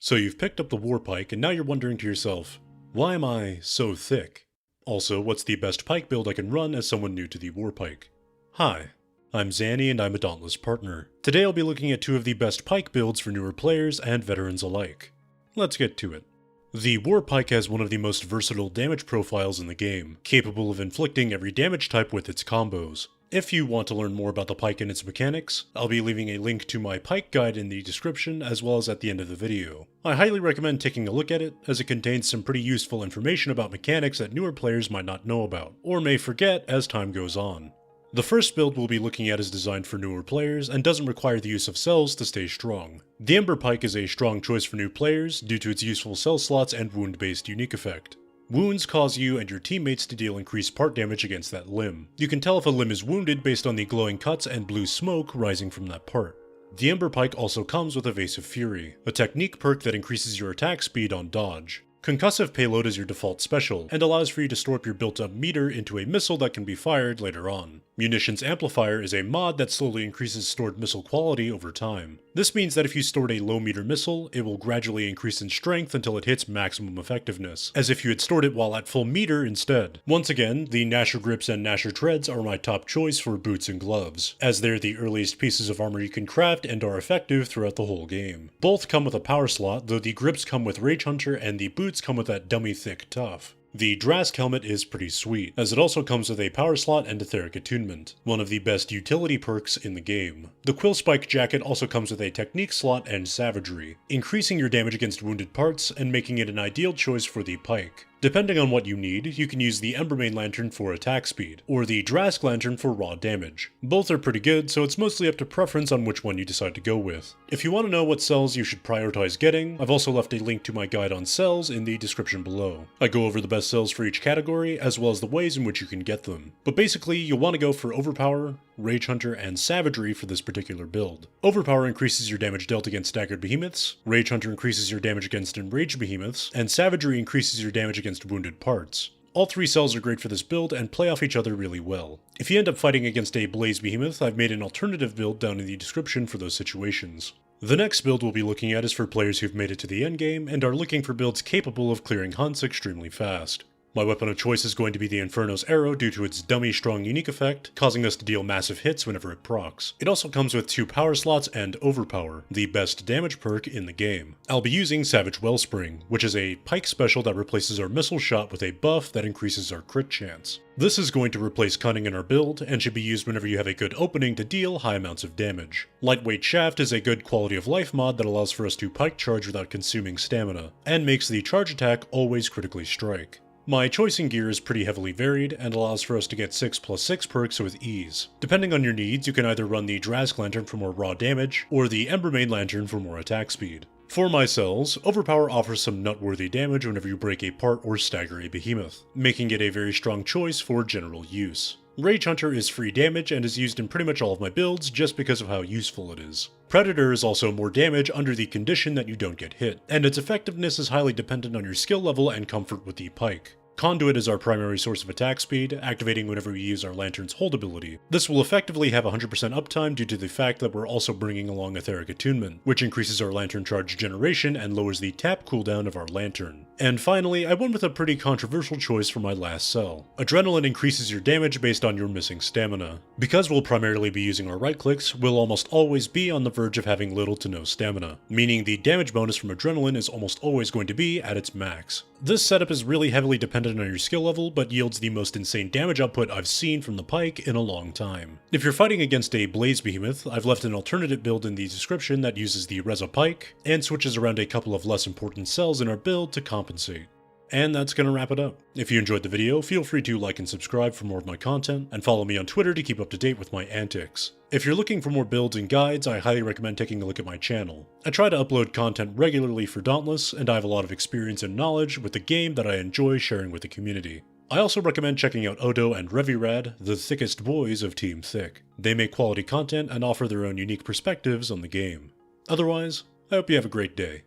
So you've picked up the War Pike, and now you're wondering to yourself, why am I so thick? Also, what's the best pike build I can run as someone new to the War Pike? Hi, I'm Zanny and I'm a Dauntless partner. Today I'll be looking at two of the best pike builds for newer players and veterans alike. Let's get to it. The War Pike has one of the most versatile damage profiles in the game, capable of inflicting every damage type with its combos. If you want to learn more about the pike and its mechanics, I'll be leaving a link to my pike guide in the description as well as at the end of the video. I highly recommend taking a look at it, as it contains some pretty useful information about mechanics that newer players might not know about, or may forget as time goes on. The first build we'll be looking at is designed for newer players and doesn't require the use of cells to stay strong. The Ember Pike is a strong choice for new players due to its useful cell slots and wound-based unique effect. Wounds cause you and your teammates to deal increased part damage against that limb. You can tell if a limb is wounded based on the glowing cuts and blue smoke rising from that part. The Ember Pike also comes with Evasive Fury, a technique perk that increases your attack speed on dodge. Concussive Payload is your default special, and allows for you to store up your built-up meter into a missile that can be fired later on. Munitions Amplifier is a mod that slowly increases stored missile quality over time. This means that if you stored a low meter missile, it will gradually increase in strength until it hits maximum effectiveness, as if you had stored it while at full meter instead. Once again, the Gnasher Grips and Gnasher Treads are my top choice for boots and gloves, as they're the earliest pieces of armor you can craft and are effective throughout the whole game. Both come with a power slot, though the grips come with Rage Hunter and the boots come with that dummy thick tough. The Drask helmet is pretty sweet, as it also comes with a power slot and etheric attunement, one of the best utility perks in the game. The Quill Spike jacket also comes with a technique slot and savagery, increasing your damage against wounded parts and making it an ideal choice for the pike. Depending on what you need, you can use the Embermane Lantern for attack speed, or the Drask Lantern for raw damage. Both are pretty good, so it's mostly up to preference on which one you decide to go with. If you want to know what cells you should prioritize getting, I've also left a link to my guide on cells in the description below. I go over the best cells for each category, as well as the ways in which you can get them. But basically, you'll want to go for Overpower, Rage Hunter, and Savagery for this particular build. Overpower increases your damage dealt against staggered behemoths, Rage Hunter increases your damage against enraged behemoths, and Savagery increases your damage against wounded parts. All three cells are great for this build and play off each other really well. If you end up fighting against a Blaze Behemoth, I've made an alternative build down in the description for those situations. The next build we'll be looking at is for players who've made it to the endgame and are looking for builds capable of clearing hunts extremely fast. My weapon of choice is going to be the Inferno's Arrow due to its dummy strong unique effect, causing us to deal massive hits whenever it procs. It also comes with 2 power slots and Overpower, the best damage perk in the game. I'll be using Savage Wellspring, which is a pike special that replaces our missile shot with a buff that increases our crit chance. This is going to replace Cunning in our build, and should be used whenever you have a good opening to deal high amounts of damage. Lightweight Shaft is a good quality of life mod that allows for us to pike charge without consuming stamina, and makes the charge attack always critically strike. My choice in gear is pretty heavily varied and allows for us to get 6+6 perks with ease. Depending on your needs, you can either run the Drask Lantern for more raw damage, or the Embermane Lantern for more attack speed. For my cells, Overpower offers some nut-worthy damage whenever you break a part or stagger a behemoth, making it a very strong choice for general use. Rage Hunter is free damage and is used in pretty much all of my builds just because of how useful it is. Predator is also more damage under the condition that you don't get hit, and its effectiveness is highly dependent on your skill level and comfort with the pike. Conduit is our primary source of attack speed, activating whenever we use our Lantern's hold ability. This will effectively have 100% uptime due to the fact that we're also bringing along Etheric Attunement, which increases our Lantern charge generation and lowers the tap cooldown of our Lantern. And finally, I went with a pretty controversial choice for my last cell. Adrenaline increases your damage based on your missing stamina. Because we'll primarily be using our right clicks, we'll almost always be on the verge of having little to no stamina, meaning the damage bonus from Adrenaline is almost always going to be at its max. This setup is really heavily dependent on your skill level, but yields the most insane damage output I've seen from the pike in a long time. If you're fighting against a Blaze Behemoth, I've left an alternative build in the description that uses the Reza Pike, and switches around a couple of less important cells in our build to compensate. And that's gonna wrap it up. If you enjoyed the video, feel free to like and subscribe for more of my content, and follow me on Twitter to keep up to date with my antics. If you're looking for more builds and guides, I highly recommend taking a look at my channel. I try to upload content regularly for Dauntless, and I have a lot of experience and knowledge with the game that I enjoy sharing with the community. I also recommend checking out OhDough and RevvyRad, the thickest boys of Team Thicc. They make quality content and offer their own unique perspectives on the game. Otherwise, I hope you have a great day.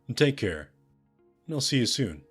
And take care, and I'll see you soon.